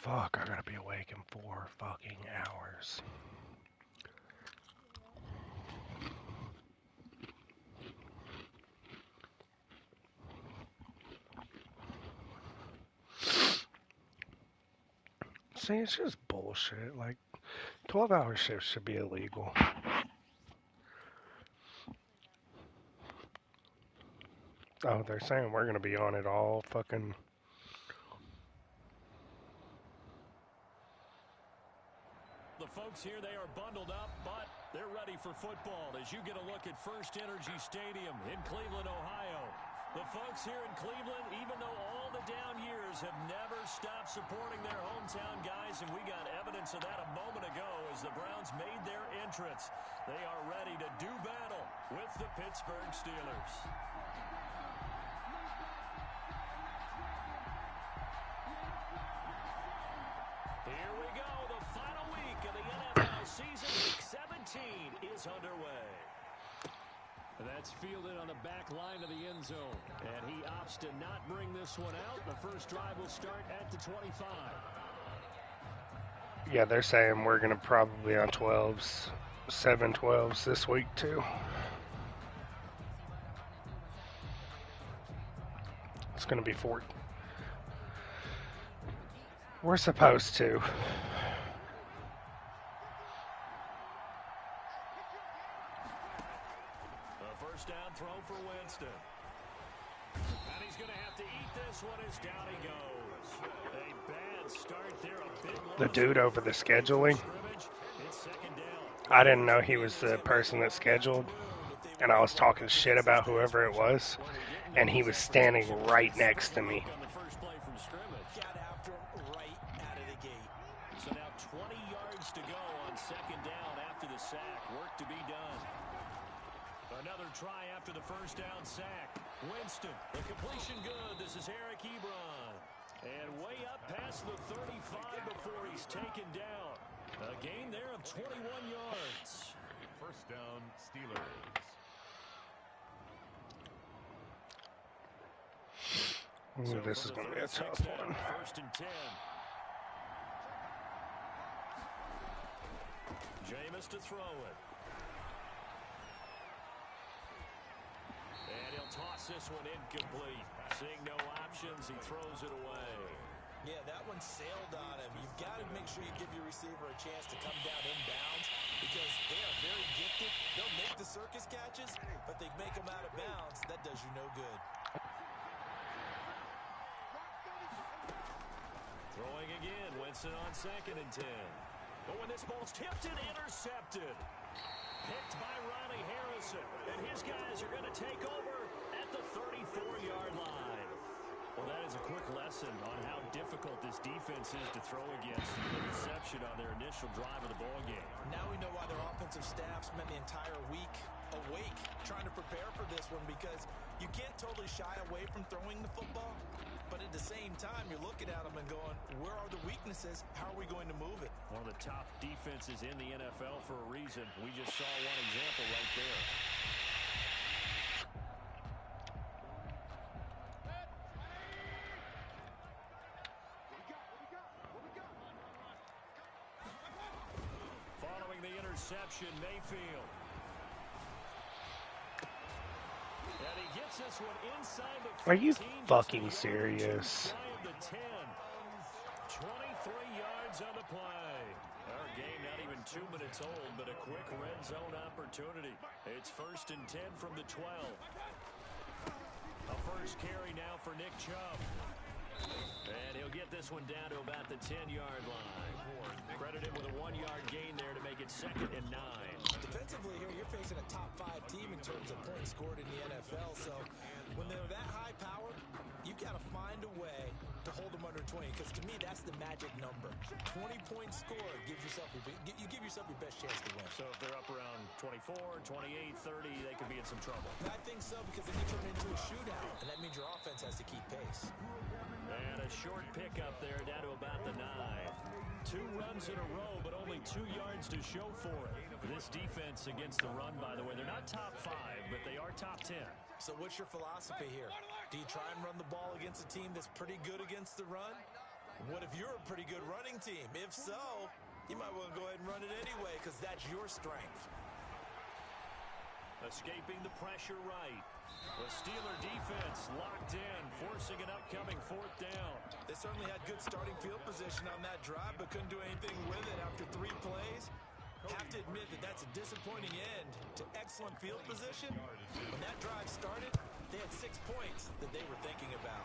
Fuck, I gotta be awake in 4 fucking hours. See, it's just bullshit. Like, 12-hour shifts should be illegal. Oh, they're saying we're gonna be on it all fucking... The folks here, they are bundled up, but they're ready for football as you get a look at First Energy Stadium in Cleveland, Ohio. The folks here in Cleveland, even though all the down years, have never stopped supporting their hometown guys, and we got evidence of that a moment ago as the Browns made their entrance. They are ready to do battle with the Pittsburgh Steelers. Here we go. The final week of the NFL season. Week 17 is underway. That's fielded on the back line of the end zone. And he opts to not bring this one out. The first drive will start at the 25. Yeah, they're saying we're going to probably on 12s, 7-12s this week too. It's going to be 4. We're supposed to. Down throw for Winston. And he's going to have to eat this one as down he goes. A bad start there. A big the dude over the scheduling. I didn't know he was the person that scheduled, and I was talking shit about whoever it was, and he was standing right next to me. Got after him right out of the gate. So now 20 yards to go on second down after the sack. Work to be done. Another try after the first down sack. Winston, the completion good. This is Eric Ebron. And way up past the 35 before he's taken down. A gain there of 21 yards. First down, Steelers. Ooh, so this is going to be a tough one. First and 10. Jameis to throw it. And he'll toss this one incomplete. Seeing no options, he throws it away. Yeah, that one sailed on him. You've got to make sure you give your receiver a chance to come down inbounds because they are very gifted. They'll make the circus catches, but they make them out of bounds. That does you no good. Throwing again, Winston on second and 10. But when this ball's tipped and intercepted. Picked by Ronnie Harrison. And his guys are going to take over at the 34-yard line. Well, that is a quick lesson on how difficult this defense is to throw against. An interception on their initial drive of the ballgame. Now we know why their offensive staff spent the entire week awake trying to prepare for this one because you can't totally shy away from throwing the football. But at the same time, you're looking at them and going, where are the weaknesses? How are we going to move it? One of the top defenses in the NFL for a reason. We just saw one example right there. Following the interception, Mayfield. And he gets this one inside the 15. Are you fucking serious? 23 yards on the play. Our game not even 2 minutes old, but a quick red zone opportunity. It's first and 10 from the 12. A first carry now for Nick Chubb. And he'll get this one down to about the 10-yard line. Credited with a 1-yard gain there to make it second and 9. Defensively here, you're facing a top-5 team in terms of points scored in the NFL. So when they're that high-powered, you've got to find a way to hold them under 20. Because to me, that's the magic number. 20 points scored gives yourself you give yourself your best chance to win. So if they're up around 24, 28, 30, they could be in some trouble. I think so because then you turn it into a shootout, and that means your offense has to keep pace. And a short pickup there down to about the 9. 2 runs in a row, but only 2 yards to show for it. This defense against the run, by the way, they're not top 5, but they are top 10. So what's your philosophy here? Do you try and run the ball against a team that's pretty good against the run? What if you're a pretty good running team? If so, you might want to go ahead and run it anyway because that's your strength. Escaping the pressure right. The Steeler defense locked in, forcing an upcoming 4th down. They certainly had good starting field position on that drive, but couldn't do anything with it after 3 plays. Have to admit that that's a disappointing end to excellent field position. When that drive started, they had 6 points that they were thinking about.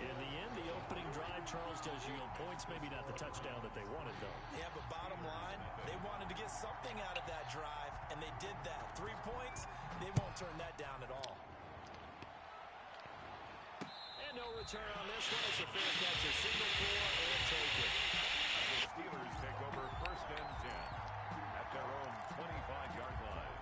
In the end, the opening drive, Charles, does yield points. Maybe not the touchdown that they wanted, though. Yeah, but bottom line, they wanted to get something out of that drive, and they did that. 3 points, they won't turn that down at all. And no return on this one. It's a fair catch, a single for, and take it. The Steelers take over 1st and 10 at their own 25-yard line.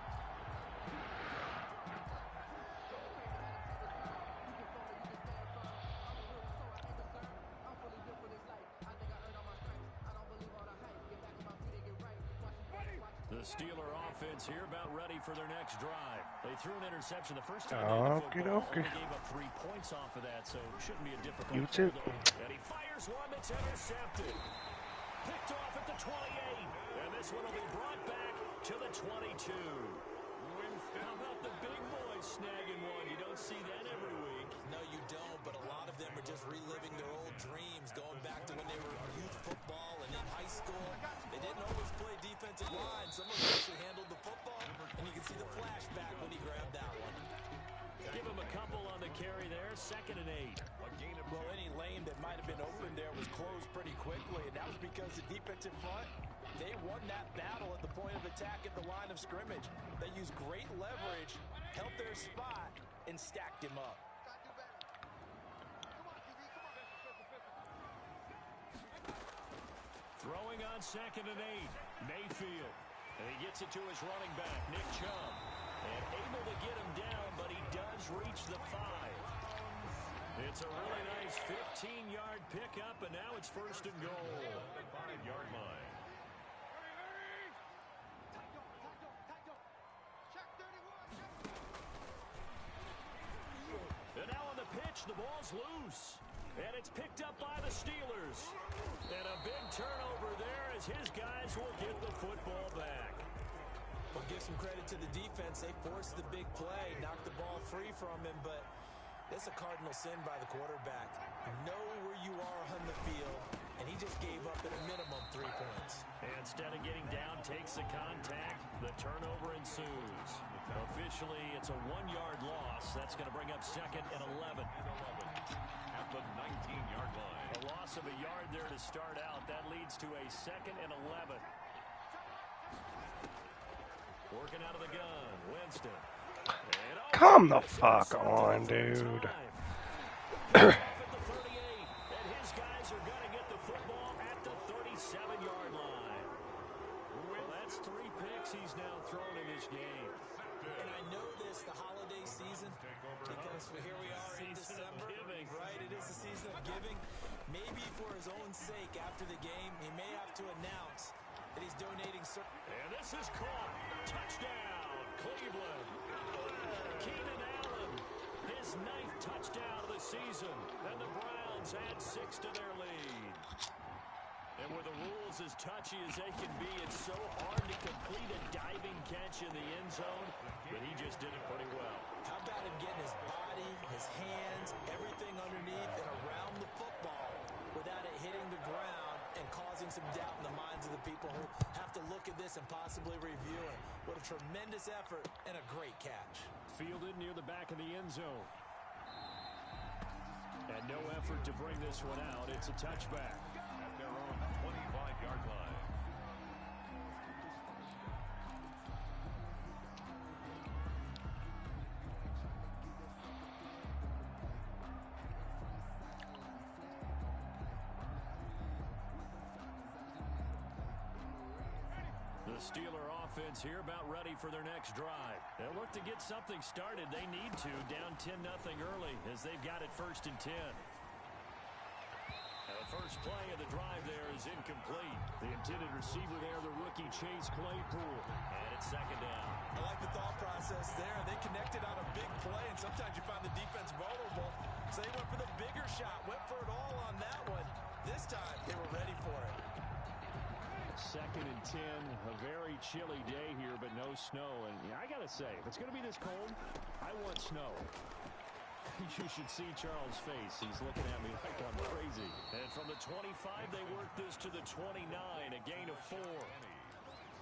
The Steeler offense here about ready for their next drive. They threw an interception the first time they had the football. Only gave up 3 points off of that, so it shouldn't be a difficult You too. And he fires one that's intercepted. Picked off at the 28. And this one will be brought back to the 22. How about the big boys snagging one? You don't see that every week. No, you don't, but a lot of them are just reliving their old dreams, going back to when they were youth football and in high school. They didn't always play defensive line. Some of them actually handled the football, and you can see the flashback when he grabbed that one. Give him a couple on the carry there, 2nd and 8. Well, any lane that might have been open there was closed pretty quickly, and that was because the defensive front, they won that battle at the point of attack at the line of scrimmage. They used great leverage, held their spot, and stacked him up. Throwing on 2nd and 8. Mayfield. And he gets it to his running back, Nick Chubb. And able to get him down, but he does reach the 5. It's a really nice 15-yard pickup, and now it's 1st and goal. 5-yard line. And now on the pitch, the ball's loose. And it's picked up by the Steelers. And a big turnover there as his guys will get the football back. Well, give some credit to the defense. They forced the big play, knocked the ball free from him, but it's a cardinal sin by the quarterback. Know where you are on the field, and he just gave up at a minimum 3 points. And instead of getting down, takes the contact. The turnover ensues. Officially, it's a 1-yard loss. That's going to bring up 2nd and 11. At the 19-yard line. A loss of a yard there to start out. That leads to a 2nd and 11. Working out of the gun, Winston. Come the fuck on, dude. Off at the 38, and his guys are going to get the football at the 37-yard line. Well, that's 3 picks he's now thrown in this game. And I know this, the holiday season, because here we are in December. Right, it is the season of giving. Maybe for his own sake, after the game, he may have to announce that he's donating. And this is caught. Touchdown, Cleveland. Keenan Allen, his 9th touchdown of the season. And the Browns add 6 to their lead. And with the rules as touchy as they can be, it's so hard to complete a diving catch in the end zone, but he just did it pretty well. How about him getting his body, his hands, everything underneath and around the football without it hitting the ground and causing some doubt in the minds of the people who have to look at this and possibly review it. What a tremendous effort and a great catch. Fielded near the back of the end zone. And no effort to bring this one out. It's a touchback. At their own 25-yard line. The Steeler offense here about ready for their next drive. They'll look to get something started. They need to, down 10-0 early as they've got it 1st and 10. The first play of the drive there is incomplete. The intended receiver there, the rookie Chase Claypool. And it's 2nd down. I like the thought process there. They connected on a big play, and sometimes you find the defense vulnerable. So they went for the bigger shot, went for it all on that one. This time, they were ready for it. 2nd and 10, a very chilly day here, but no snow. And I got to say, if it's going to be this cold, I want snow. You should see Charles' face. He's looking at me like I'm crazy. And from the 25, they work this to the 29, a gain of 4.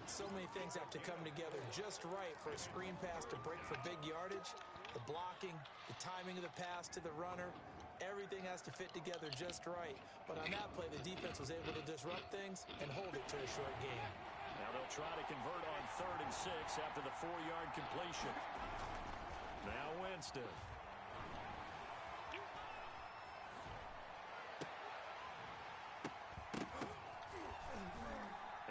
So many things have to come together just right for a screen pass to break for big yardage. The blocking, the timing of the pass to the runner, everything has to fit together just right. But on that play, the defense was able to disrupt things and hold it to a short gain. Now they'll try to convert on 3rd and 6 after the 4-yard completion. Now Winston.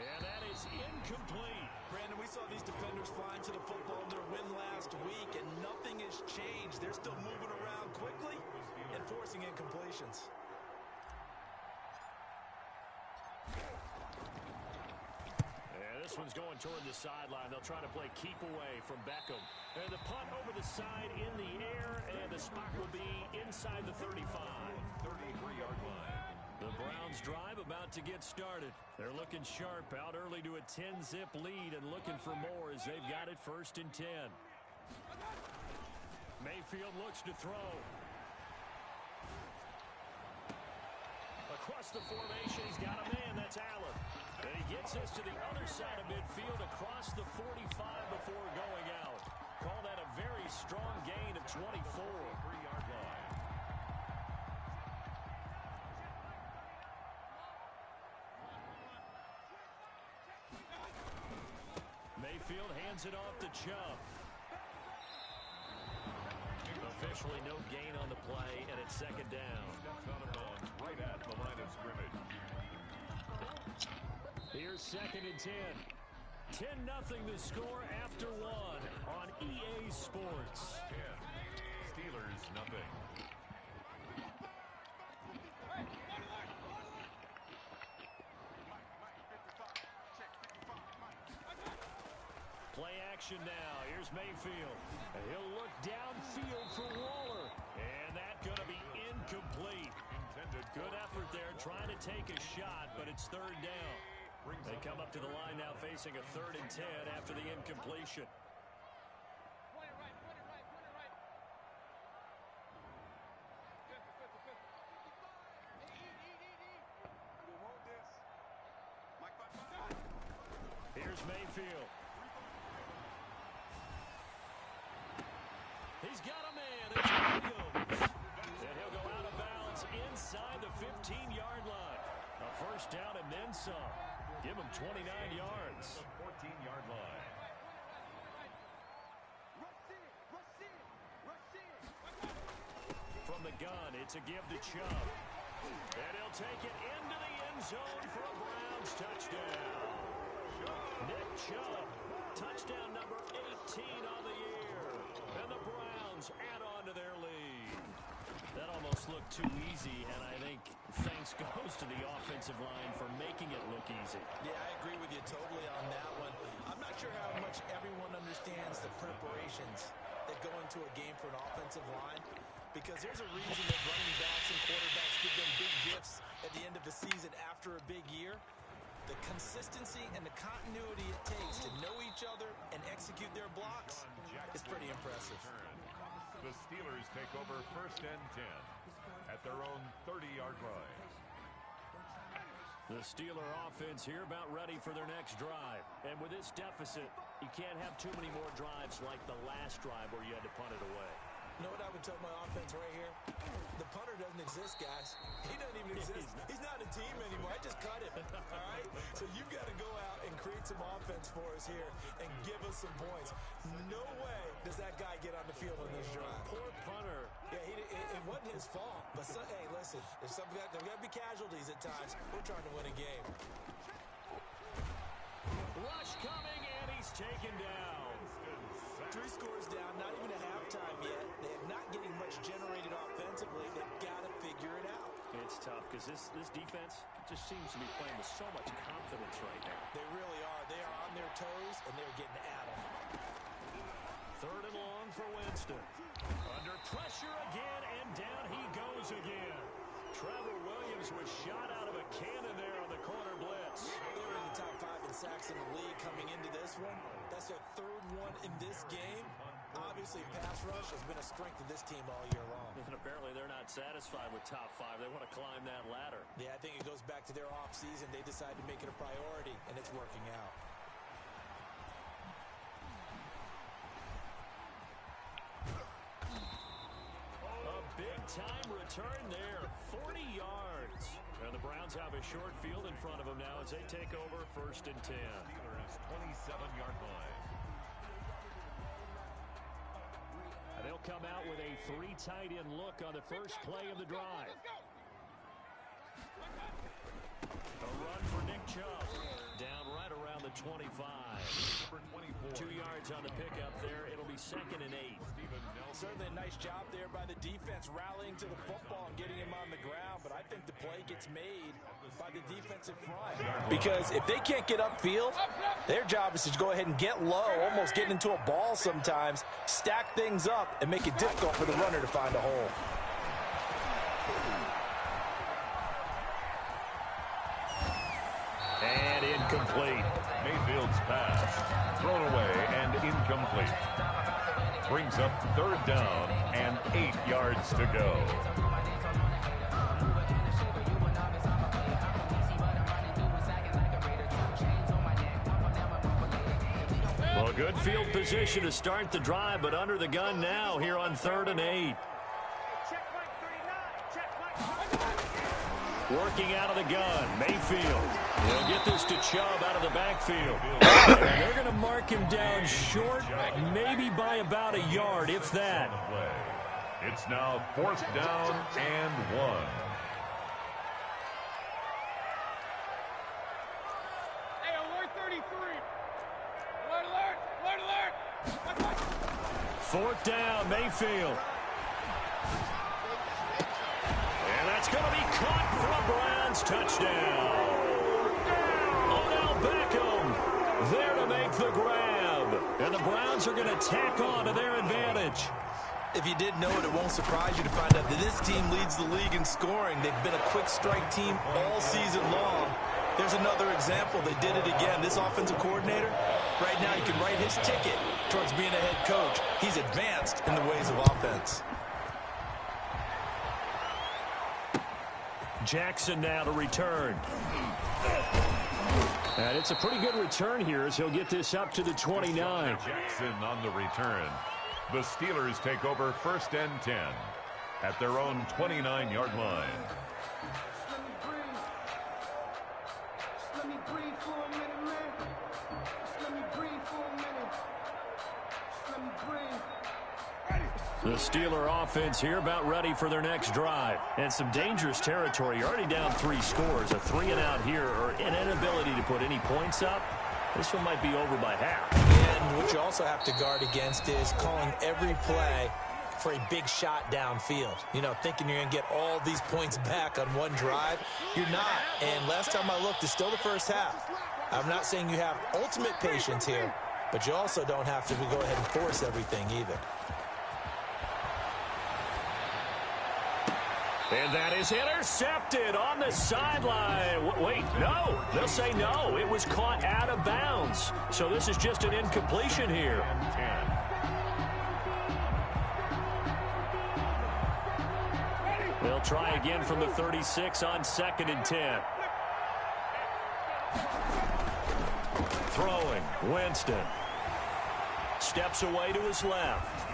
And that is incomplete. Brandon, we saw these defenders flying to the football in their win last week, and nothing has changed. They're still moving around quickly and forcing incompletions. And this one's going toward the sideline. They'll try to play keep away from Beckham. And the punt over the side in the air, and the spot will be inside the 35. 33-yard line. The Browns drive about to get started. They're looking sharp out early to a 10-zip lead and looking for more as they've got it 1st and 10. Mayfield looks to throw. Across the formation, he's got a man. That's Allen. And he gets us to the other side of midfield across the 45 before going out. Call that a very strong gain of 24. 3-yard line. Mayfield hands it off to Chubb. Officially no gain on the play, and it's 2nd down. Steps out of bounds right at the line of scrimmage. Here's 2nd and 10. 10-0 the score after 1 on EA Sports. 10. Steelers, nothing. Play action now. Here's Mayfield. And he'll look downfield for Waller. And that's going to be incomplete. Intended. Good effort there trying to take a shot, but it's 3rd down. They come up to the line now facing a 3rd and 10 after the incompletion. Here's Mayfield. He's got a man. It's Williams. And he'll go out of bounds inside the 15-yard line. A 1st down and then some. Give him 29 yards. 14-yard line. From the gun, it's a give to Chubb. And he'll take it into the end zone for a Browns touchdown. Nick Chubb, touchdown number 18 on the year. And the Browns add on to their lead. That almost looked too easy, and I think thanks goes to the offensive line for making it look easy. Yeah, I agree with you totally on that one. I'm not sure how much everyone understands the preparations that go into a game for an offensive line, because there's a reason that running backs and quarterbacks give them big gifts at the end of the season after a big year. The consistency and the continuity it takes to know each other and execute their blocks is pretty impressive. The Steelers take over 1st and 10 at their own 30-yard line. The Steeler offense here about ready for their next drive. And with this deficit, you can't have too many more drives like the last drive where you had to punt it away. You know what I would tell my offense right here? The punter doesn't exist, guys. He doesn't even exist. He's not a team anymore. I just cut him, all right? So you've got to go out and create some offense for us here and give us some points. No way does that guy get on the field on this drive. Poor punter. Yeah, it wasn't his fault. But, hey, listen, there's got to be casualties at times. We're trying to win a game. Rush coming, and he's taken down. 3 scores down, not even a halftime yet. They're not getting much generated offensively. They've got to figure it out. It's tough because this defense just seems to be playing with so much confidence right now. They really are. They are on their toes, and they're getting at them. 3rd and long for Winston. Under pressure again, and down he goes again. Trevor Williams was shot out of a cannon there on the corner blitz. They were in the top 5 in sacks in the league coming into this one. That's their 3rd one in this game. Obviously, pass rush has been a strength of this team all year long. And apparently they're not satisfied with top 5. They want to climb that ladder. Yeah, I think it goes back to their offseason. They decided to make it a priority, and it's working out. A big-time return there, 40 yards. And the Browns have a short field in front of them now as they take over 1st and 10. Steelers 27-yard line. And they'll come out with a 3 tight end look on the first play of the drive. A run for Nick Chubb. Down right around the 25. 2 yards on the pickup there. It'll be 2nd and 8. Certainly a nice job there by the defense rallying to the football and getting him on the ground, but I think the play gets made by the defensive front. Because if they can't get upfield, their job is to go ahead and get low, almost get into a ball sometimes, stack things up, and make it difficult for the runner to find a hole. And incomplete. Mayfield's pass thrown away and incomplete. Brings up 3rd down and 8 yards to go. Well, good field position to start the drive, but under the gun now here on 3rd and 8. Working out of the gun, Mayfield. They'll get this to Chubb out of the backfield. And they're going to mark him down short, maybe by about a yard, if that. It's now 4th down and 1. Hey, alert 33. Alert, alert, alert. 4th down, Mayfield. And that's going to be caught for a Browns touchdown. Odell Beckham there to make the grab. And the Browns are going to tack on to their advantage. If you didn't know it, it won't surprise you to find out that this team leads the league in scoring. They've been a quick strike team all season long. There's another example. They did it again. This offensive coordinator, right now, you can write his ticket towards being a head coach. He's advanced in the ways of offense. Jackson now to return. And it's a pretty good return here as he'll get this up to the 29. Jackson on the return. The Steelers take over 1st and 10 at their own 29-yard line. Let me breathe for a minute, man. Let me breathe for a minute. Let me breathe. The Steeler offense here about ready for their next drive. And some dangerous territory. You're already down 3 scores. A 3-and-out here or an inability to put any points up. This one might be over by half. And what you also have to guard against is calling every play for a big shot downfield. You know, thinking you're going to get all these points back on one drive. You're not. And last time I looked, it's still the first half. I'm not saying you have ultimate patience here, but you also don't have to go ahead and force everything either. And that is intercepted on the sideline. Wait, no. They'll say no. It was caught out of bounds. So this is just an incompletion here. They'll try again from the 36 on 2nd and 10. Throwing, Winston. Steps away to his left.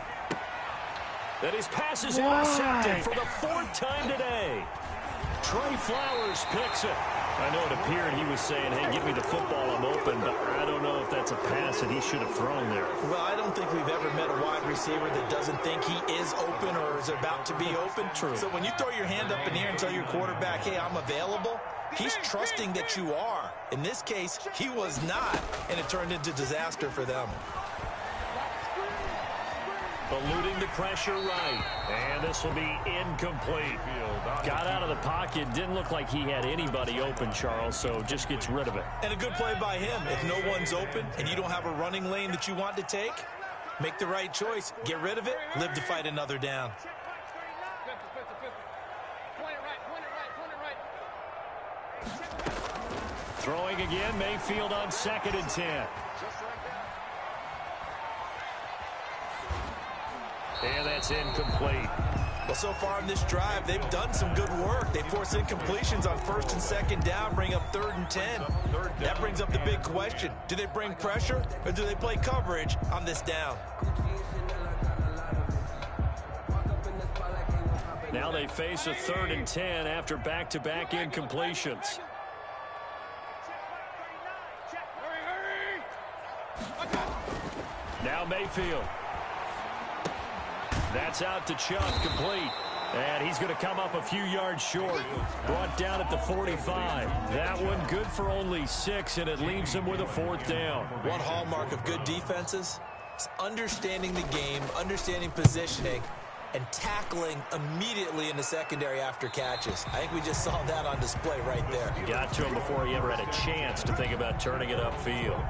That his pass is intercepted for the 4th time today. Trey Flowers picks it. I know it appeared he was saying, hey, give me the football, I'm open, but I don't know if that's a pass that he should have thrown there. Well, I don't think we've ever met a wide receiver that doesn't think he is open or is about to be open. True. So when you throw your hand up in the air and tell your quarterback, hey, I'm available, he's trusting that you are. In this case, he was not, and it turned into disaster for them. Eluding the pressure right. And this will be incomplete. Got out of the pocket. Didn't look like he had anybody open, Charles, so just gets rid of it. And a good play by him. If no one's open and you don't have a running lane that you want to take, make the right choice. Get rid of it. Live to fight another down. Throwing again, Mayfield on 2nd and 10. And that's incomplete. Well, so far in this drive, they've done some good work. They force incompletions on 1st and 2nd down, bring up 3rd and 10. That brings up the big question. Do they bring pressure or do they play coverage on this down? Now they face a 3rd and 10 after back-to-back incompletions. Now Mayfield. That's out to Chubb, complete. And he's going to come up a few yards short. Brought down at the 45. That one good for only 6, and it leaves him with a 4th down. One hallmark of good defenses is understanding the game, understanding positioning, and tackling immediately in the secondary after catches. I think we just saw that on display right there. Got to him before he ever had a chance to think about turning it upfield.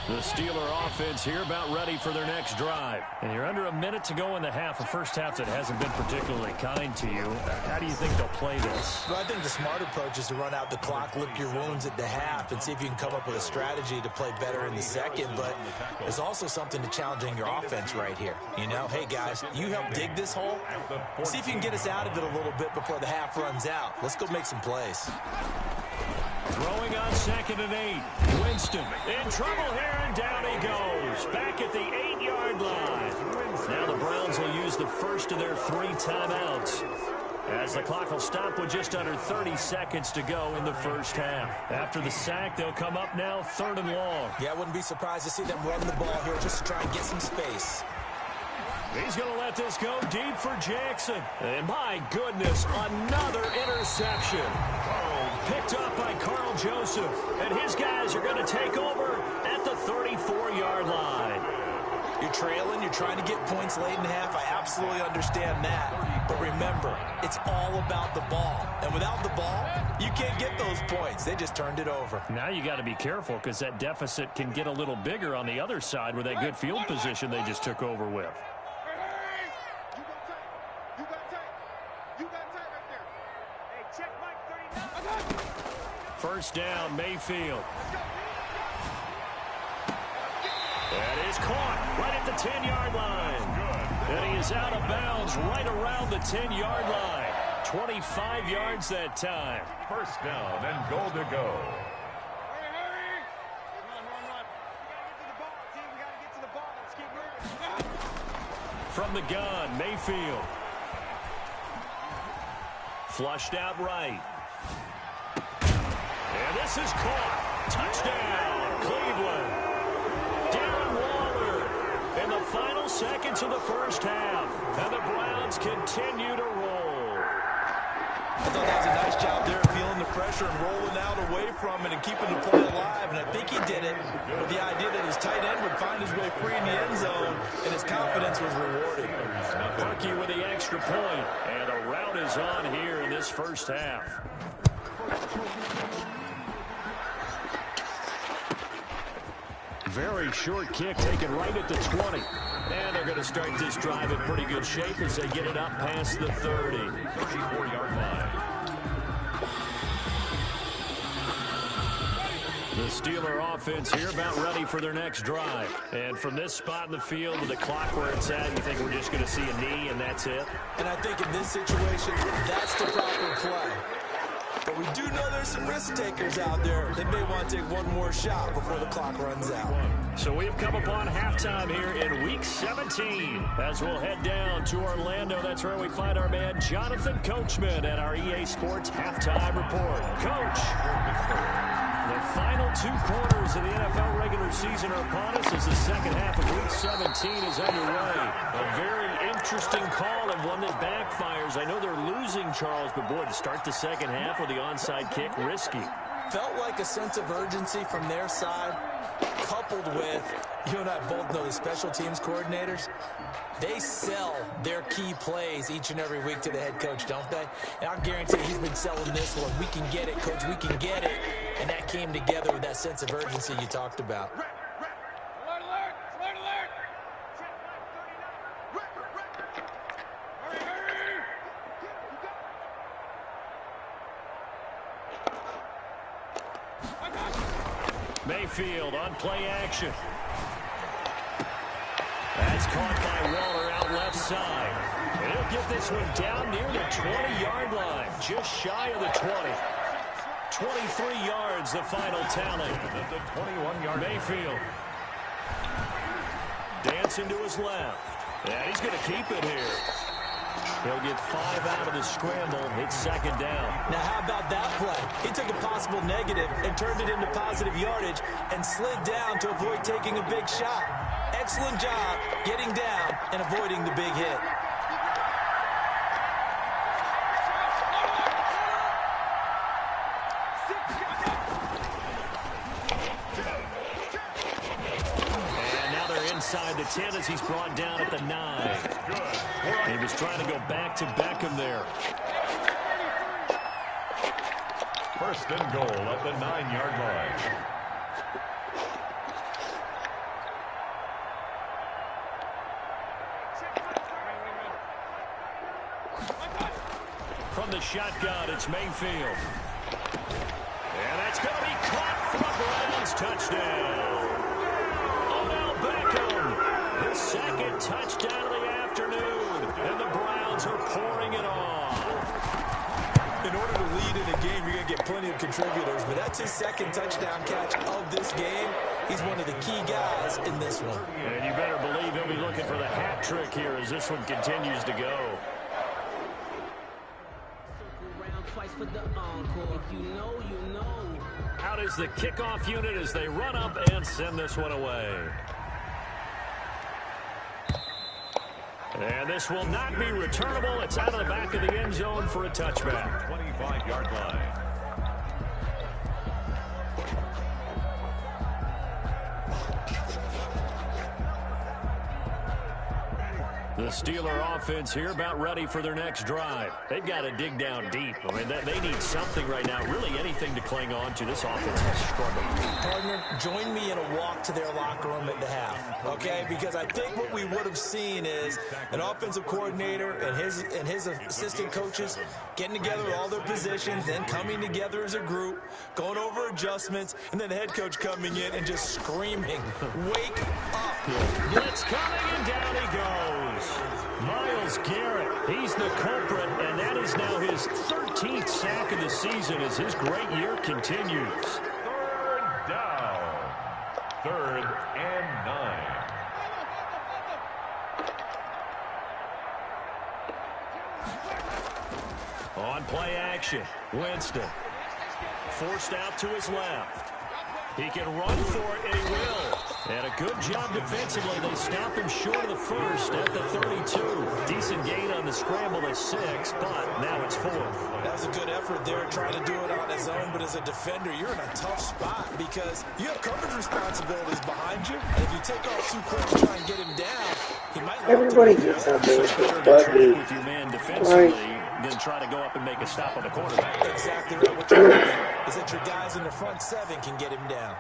The Steeler offense here about ready for their next drive. And you're under a minute to go in the half, a first half that hasn't been particularly kind to you. How do you think they'll play this? Well, I think the smart approach is to run out the clock, lick your wounds at the half, and see if you can come up with a strategy to play better in the second. But there's also something to challenging your offense right here. You know, hey, guys, you help dig this hole. See if you can get us out of it a little bit before the half runs out. Let's go make some plays. Throwing on 2nd and 8. Winston in trouble here, and down he goes. Back at the 8-yard line. Now the Browns will use the first of their 3 timeouts, as the clock will stop with just under 30 seconds to go in the first half. After the sack, they'll come up now 3rd and long. Yeah, I wouldn't be surprised to see them run the ball here just to try and get some space. He's going to let this go deep for Jackson. And my goodness, another interception. Picked up by Carl Joseph. And his guys are going to take over at the 34-yard line. You're trailing, you're trying to get points late in the half. I absolutely understand that. But remember, it's all about the ball. And without the ball, you can't get those points. They just turned it over. Now you got to be careful, because that deficit can get a little bigger on the other side with that good field position they just took over with. First down, Mayfield. That is caught right at the 10-yard line. And he is out of bounds right around the 10-yard line. 25 yards that time. First down and goal to go. From the gun, Mayfield. Flushed out right. And this is caught. Touchdown, Cleveland. Darren Waller in the final seconds of the first half. And the Browns continue to roll. I thought that was a nice job there, feeling the pressure and rolling out away from it and keeping the play alive. And I think he did it with the idea that his tight end would find his way free in the end zone, and his confidence was rewarded. Perky with the extra point, and a rout is on here in this first half. Very short kick taken right at the 20. And they're going to start this drive in pretty good shape as they get it up past the 30. 34-yard line. The Steeler offense here about ready for their next drive. And from this spot in the field with the clock where it's at, you think we're just going to see a knee and that's it? And I think in this situation, that's the proper play. But we do know there's some risk takers out there that may want to take one more shot before the clock runs out. So we've come upon halftime here in Week 17. As we'll head down to Orlando, that's where we find our man Jonathan Coachman at our EA Sports Halftime Report. Coach, the final 2 quarters of the NFL regular season are upon us as the second half of Week 17 is underway. A very interesting call and one that backfires. I know they're losing, Charles, but boy, to start the second half with the onside kick, risky. Felt like a sense of urgency from their side, coupled with, you and I both know the special teams coordinators, they sell their key plays each and every week to the head coach, don't they? And I'll guarantee he's been selling this one. We can get it, coach, we can get it. And that came together with that sense of urgency you talked about. Mayfield on play action. That's caught by Waller out left side. He'll get this one down near the 20-yard line, just shy of the 20. 23 yards, the final tally. The 21-yard Mayfield. Dancing to his left. And he's going to keep it here. He'll get 5 out of the scramble. It's second down. Now, how about that play? He took a possible negative and turned it into positive yardage and slid down to avoid taking a big shot. Excellent job getting down and avoiding the big hit. And now they're inside the 10 as he's brought down at the 9. He was trying to go back to Beckham there. First and goal at the 9-yard line. From the shotgun, it's Mayfield. And that's going to be caught for a Browns touchdown. Odell Beckham, his second touchdown of the afternoon. And the Browns are pouring it on. In order to lead in a game, you're going to get plenty of contributors, but that's his second touchdown catch of this game. He's one of the key guys in this one. And you better believe he'll be looking for the hat trick here as this one continues to go. For the encore. If you know, you know. Out is the kickoff unit as they run up and send this one away. And this will not be returnable. It's out of the back of the end zone for a touchback. 25-yard line. The Steeler offense here about ready for their next drive. They've got to dig down deep. I mean, they need something right now, really anything to cling on to. This offense has struggled. Partner, join me in a walk to their locker room at the half, okay? Because I think what we would have seen is an offensive coordinator and his assistant coaches getting together with all their positions, then coming together as a group, going over adjustments, and then the head coach coming in and just screaming, "Wake up!" Blitz coming, and down he goes. Myles Garrett, he's the culprit, and that is now his 13th sack of the season as his great year continues. Third down. 3rd and 9. On play action, Winston. Forced out to his left. He can run for it, and he will. And a good job defensively. They stop him short of the first at the 32. Decent gain on the scramble at 6, but now it's 4th. That was a good effort there, trying to do it on his own, but as a defender, you're in a tough spot because you have coverage responsibilities behind you, and if you take off too quick to try and get him down, he might not. Everybody gets up there With your man defensively, then try to go up and make a stop on the quarterback. Exactly right. What you're doing is that your guys in the front 7 can get him down.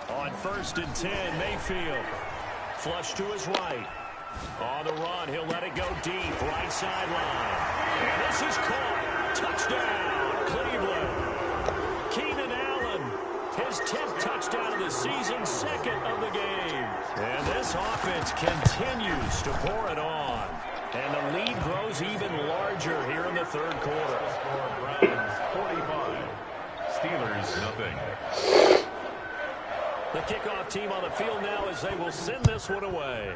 On 1st and 10, Mayfield. Flush to his right. On the run, he'll let it go deep. Right sideline. And this is caught. Touchdown, Cleveland. Keenan Allen, his 10th touchdown of the season, 2nd of the game. And this offense continues to pour it on. And the lead grows even larger here in the 3rd quarter. Browns 45. Steelers nothing. The kickoff team on the field now as they will send this one away.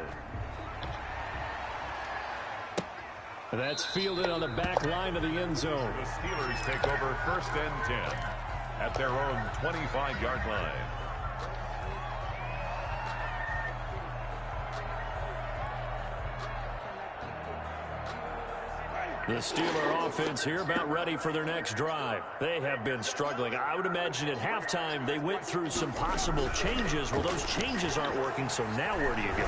That's fielded on the back line of the end zone. The Steelers take over 1st and 10 at their own 25-yard line. The Steeler offense here about ready for their next drive. They have been struggling. I would imagine at halftime they went through some possible changes. Well, those changes aren't working, so now where do you go?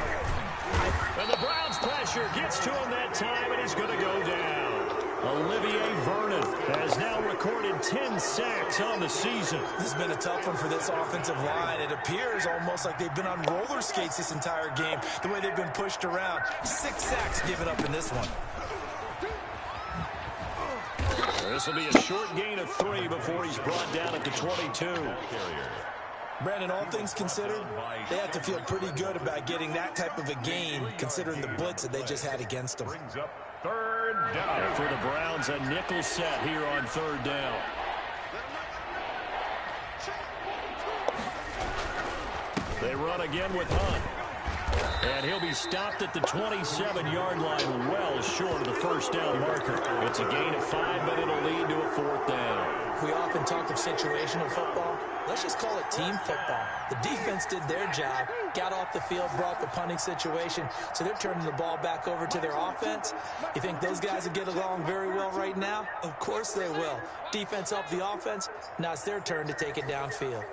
And the Browns pressure gets to him that time, and he's going to go down. Olivier Vernon has now recorded 10 sacks on the season. This has been a tough one for this offensive line. It appears almost like they've been on roller skates this entire game, the way they've been pushed around. 6 sacks given up in this one. This will be a short gain of 3 before he's brought down at the 22. Brandon, all things considered, they have to feel pretty good about getting that type of a gain, considering the blitz that they just had against them. Brings up third down. And for the Browns, a nickel set here on third down. They run again with Hunt. And he'll be stopped at the 27-yard line, well short of the first down marker. It's a gain of 5, but it'll lead to a 4th down. We often talk of situational football. Let's just call it team football. The defense did their job, got off the field, brought the punting situation, so they're turning the ball back over to their offense. You think those guys will get along very well right now? Of course they will. Defense helped the offense. Now it's their turn to take it downfield.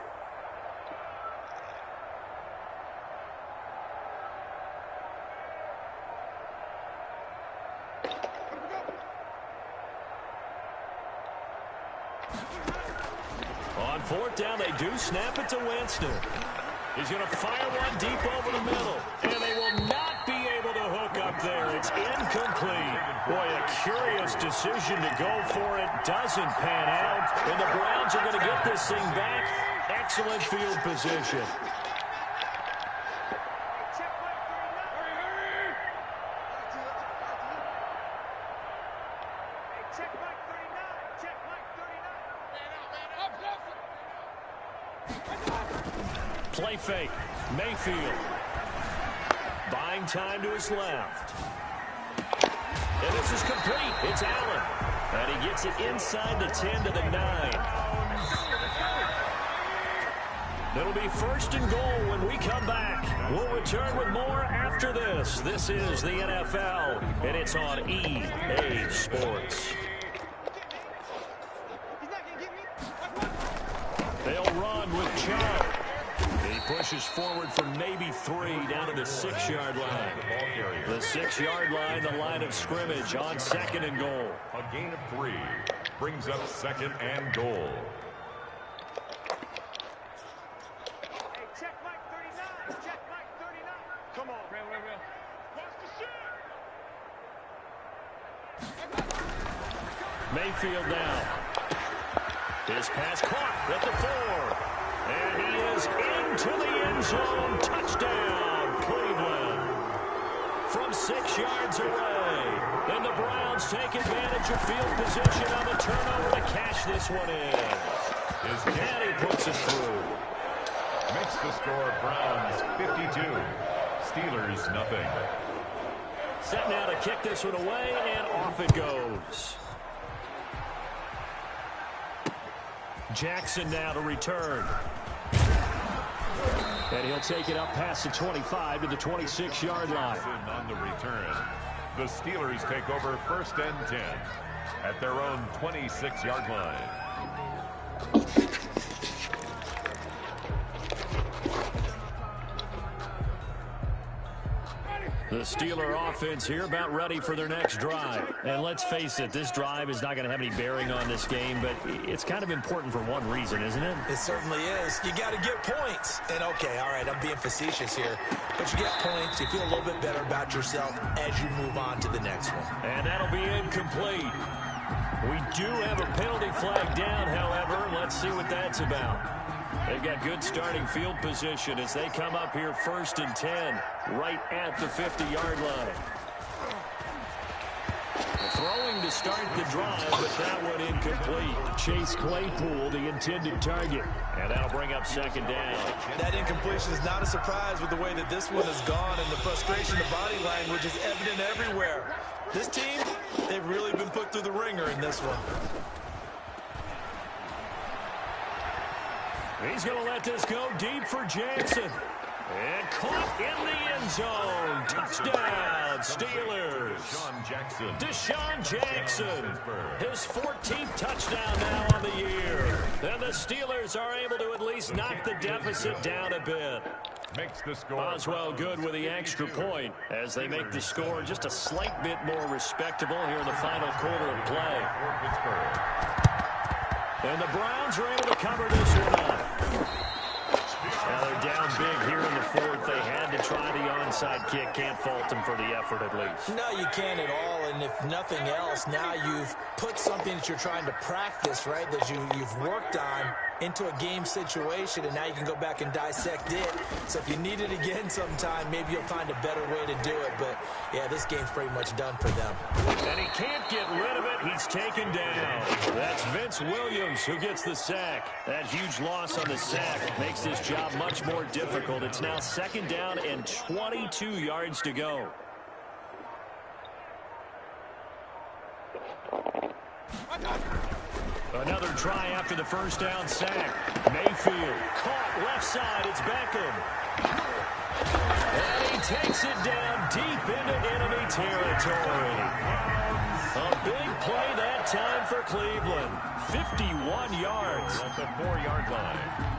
On 4th down, they do snap it to Winston. He's going to fire one deep over the middle, and they will not be able to hook up there. It's incomplete. Boy, a curious decision to go for it. Doesn't pan out, and the Browns are going to get this thing back. Excellent field position. Play fake. Mayfield. Buying time to his left. And this is complete. It's Allen. And he gets it inside the 10 to the 9. It'll be 1st and goal when we come back. We'll return with more after this. This is the NFL, and it's on EA Sports. They'll run with Chubb. He pushes forward for maybe 3 down to the 6-yard line. The 6-yard line, the line of scrimmage on 2nd and goal. A gain of 3 brings up 2nd and goal. Hey, check Mike 39. Check Mike 39. Come on. Real. Watch the shit. Mayfield now. His pass caught at the 4. And he is into the end zone. Touchdown, Cleveland. From 6 yards away. And the Browns take advantage of field position on the turnover to cash this one in. And he puts it through. Makes the score Browns 52. Steelers nothing. Set now to kick this one away, and off it goes. Jackson now to return. And he'll take it up past the 25 to the 26-yard line. On the return, the Steelers take over 1st and 10 at their own 26-yard line. The Steeler offense here about ready for their next drive. And let's face it, this drive is not going to have any bearing on this game, but it's kind of important for one reason, isn't it? It certainly is. You got to get points. And okay, all right, I'm being facetious here. But you get points, you feel a little bit better about yourself as you move on to the next one. And that'll be incomplete. We do have a penalty flag down, however. Let's see what that's about. They've got good starting field position as they come up here 1st and 10, right at the 50-yard line. Throwing to start the drive, but that one incomplete. Chase Claypool, the intended target. And that'll bring up 2nd down. That incompletion is not a surprise with the way that this one has gone, and the frustration, the body language is evident everywhere. This team, they've really been put through the ringer in this one. He's going to let this go deep for Jackson. And caught in the end zone. Touchdown, Steelers. Deshaun Jackson. His 14th touchdown now on the year. And the Steelers are able to at least knock the deficit down a bit. Makes the score. Oswell good with the extra point as they make the score just a slight bit more respectable here in the final quarter of play. And the Browns are able to cover this one up. Now they're down big here in the fourth. They had to try the onside kick. Can't fault them for the effort at least. No, you can't at all. And if nothing else, now you've put something that you're trying to practice, right, that you've worked on into a game situation, and now you can go back and dissect it. So if you need it again sometime, maybe you'll find a better way to do it. But, yeah, this game's pretty much done for them. And he can't get rid of it. He's taken down. That's Vince Williams who gets the sack. That huge loss on the sack makes this job much more difficult. It's now 2nd down and 22 yards to go. Another try after the first down sack. Mayfield caught left side. It's Beckham. And he takes it down deep into enemy territory. A big play that time for Cleveland. 51 yards. At the 4-yard line.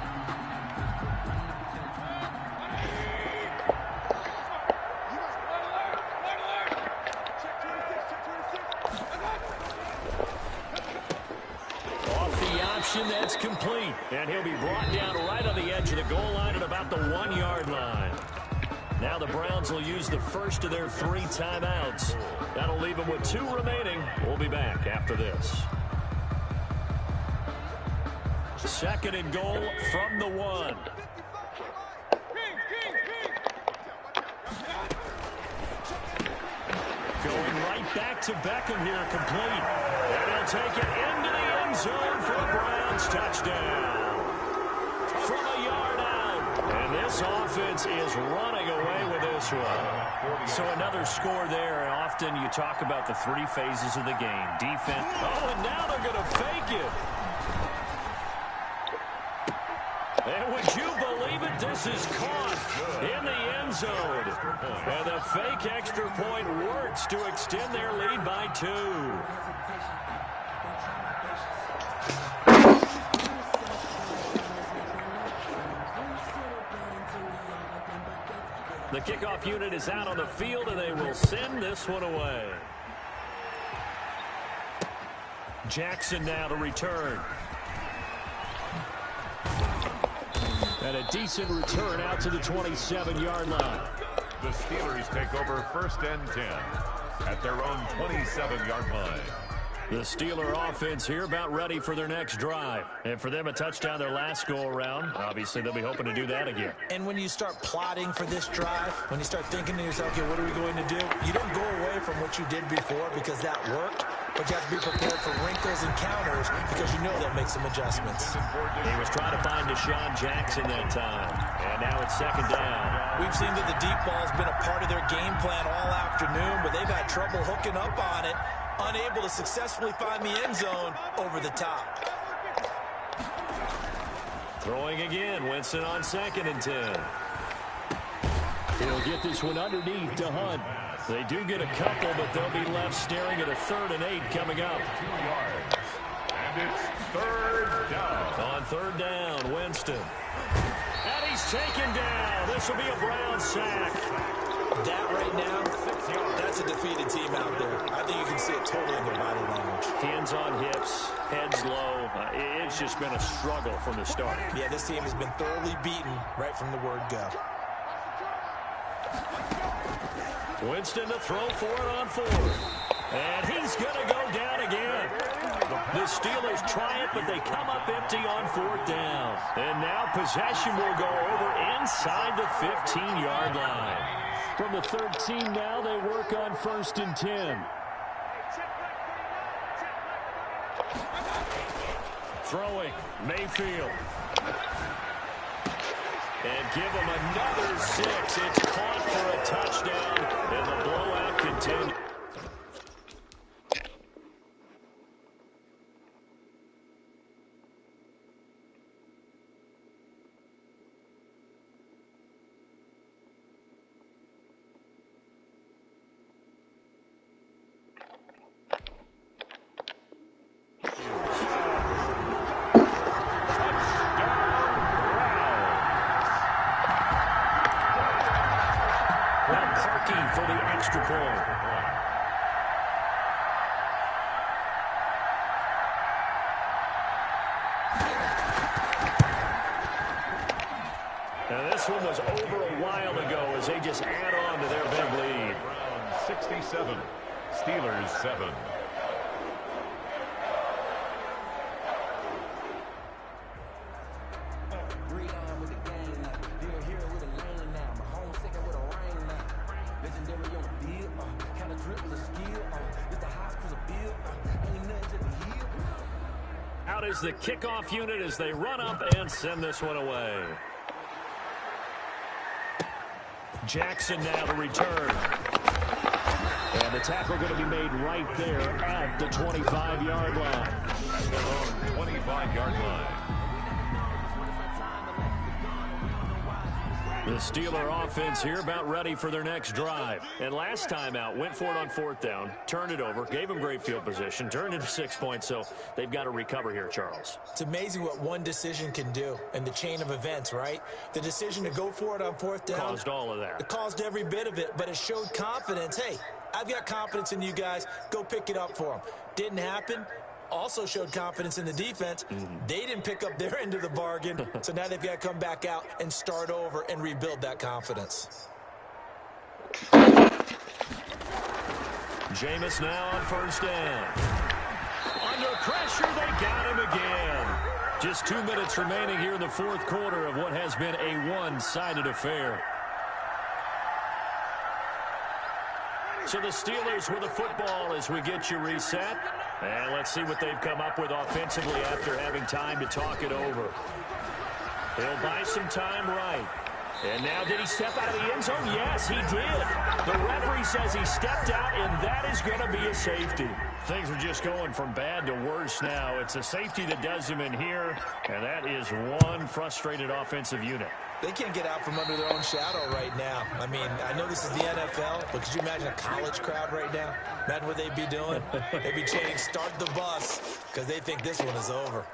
That's complete, and he'll be brought down right on the edge of the goal line at about the 1-yard line. Now the Browns will use the first of their 3 timeouts. That'll leave them with 2 remaining. We'll be back after this. 2nd and goal from the 1. Going right back to Beckham here, complete. And he'll take it into the end zone for a Browns touchdown. From a yard out. And this offense is running away with this one. So another score there, and often you talk about the 3 phases of the game. Defense. Oh, and now they're going to fake it. And would you believe it? This is caught in the end zone. And the fake extra point works to extend their lead by 2. The kickoff unit is out on the field, and they will send this one away. Jackson now to return. And a decent return out to the 27-yard line. The Steelers take over 1st and 10 at their own 27-yard line. The Steeler offense here about ready for their next drive. And for them, a touchdown their last go-around. Obviously, they'll be hoping to do that again. And when you start plotting for this drive, when you start thinking to yourself, okay, what are we going to do? You don't go away from what you did before because that worked. But you have to be prepared for wrinkles and counters because you know they'll make some adjustments. He was trying to find Deshaun Jackson that time. And now it's 2nd down. We've seen that the deep ball's been a part of their game plan all afternoon, but they've had trouble hooking up on it, unable to successfully find the end zone over the top. Throwing again, Winston on 2nd and 10. He'll get this one underneath to Hunt. They do get a couple, but they'll be left staring at a 3rd and 8 coming up. 2 yards. And it's 3rd down. On 3rd down, Winston. And he's taken down. This will be a Brown sack. That right now, that's a defeated team out there. I think you can see it totally in their body language. Hands on hips, heads low. It's just been a struggle from the start. Yeah, this team has been thoroughly beaten right from the word go. Winston to throw for it on 4th. And he's going to go down again. The Steelers try it, but they come up empty on 4th down. And now possession will go over inside the 15-yard line. From the 13 now, they work on 1st and 10. Throwing, Mayfield. And give him another 6. It's caught for a touchdown, and the blowout continues. For the extra point. And this one was over a while ago as they just add on to their big lead. Round 67. Steelers 7. Out is the kickoff unit as they run up and send this one away. Jackson now to return. And the tackle going to be made right there at the 25-yard line. At their own 25-yard line. The Steeler offense here about ready for their next drive. And last time out, went for it on 4th down, turned it over, gave them great field position, turned into 6 points, so they've got to recover here, Charles. It's amazing what one decision can do in the chain of events, right? The decision to go for it on 4th down. Caused all of that. It caused every bit of it, but it showed confidence. Hey, I've got confidence in you guys. Go pick it up for them. Didn't happen. Also showed confidence in the defense. They didn't pick up their end of the bargain, so now they've got to come back out and start over and rebuild that confidence. Jameis now on 1st down. Under pressure, they got him again. Just 2 minutes remaining here in the 4th quarter of what has been a one-sided affair. So the Steelers with the football as we get you reset. And let's see what they've come up with offensively after having time to talk it over. He'll buy some time right. And now did he step out of the end zone? Yes, he did. The referee says he stepped out, and that is going to be a safety. Things are just going from bad to worse now. It's a safety that does him in here, and that is one frustrated offensive unit. They can't get out from under their own shadow right now. I mean, I know this is the NFL, but could you imagine a college crowd right now? Imagine what they'd be doing. They'd be chanting, "Start the bus," because they think this one is over.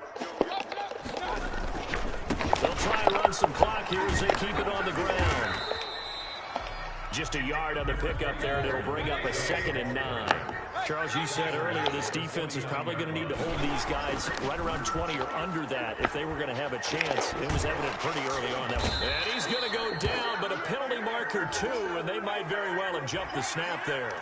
They'll try and run some clock here as they keep it on the ground. Just a yard on the pickup there, and it'll bring up a 2nd and 9. Charles, you said earlier this defense is probably going to need to hold these guys right around 20 or under that if they were going to have a chance. It was evident pretty early on. And he's going to go down, but a penalty marker too, and they might very well have jumped the snap there.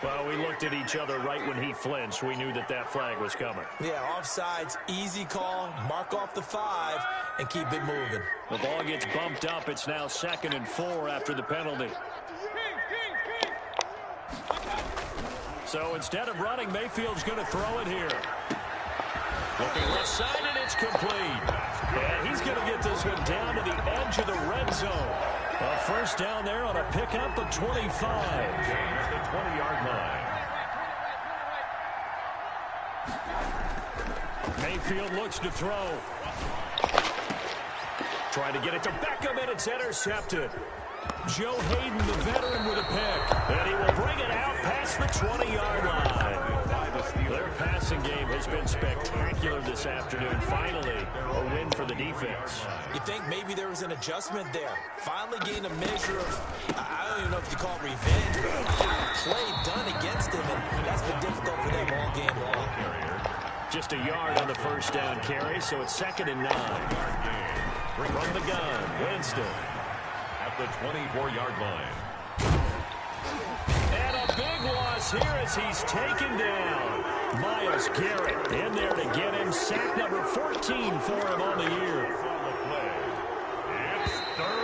Well, we looked at each other right when he flinched. We knew that that flag was coming. Yeah, offsides, easy call, mark off the 5, and keep it moving. The ball gets bumped up. It's now 2nd and 4 after the penalty. So instead of running, Mayfield's going to throw it here. Looking left side, and it's complete. And he's going to get this one down to the edge of the red zone. A 1st down there on a pickup of 25. At the 20-yard line. Mayfield looks to throw. Trying to get it to Beckham, and it's intercepted. Joe Hayden, the veteran, with a pick. And he will bring it out past the 20-yard line. Their passing game has been spectacular this afternoon. Finally, a win for the defense. You think maybe there was an adjustment there. Finally gained a measure of, I don't even know if you call it revenge, but play done against him, and that's been difficult for them all game long. Just a yard on the 1st down carry, so it's 2nd and 9. From the gun, Winston. At the 24-yard line. And a big loss here as he's taken down. Myles Garrett in there to get him. Sack number 14 for him on the year. It's 3rd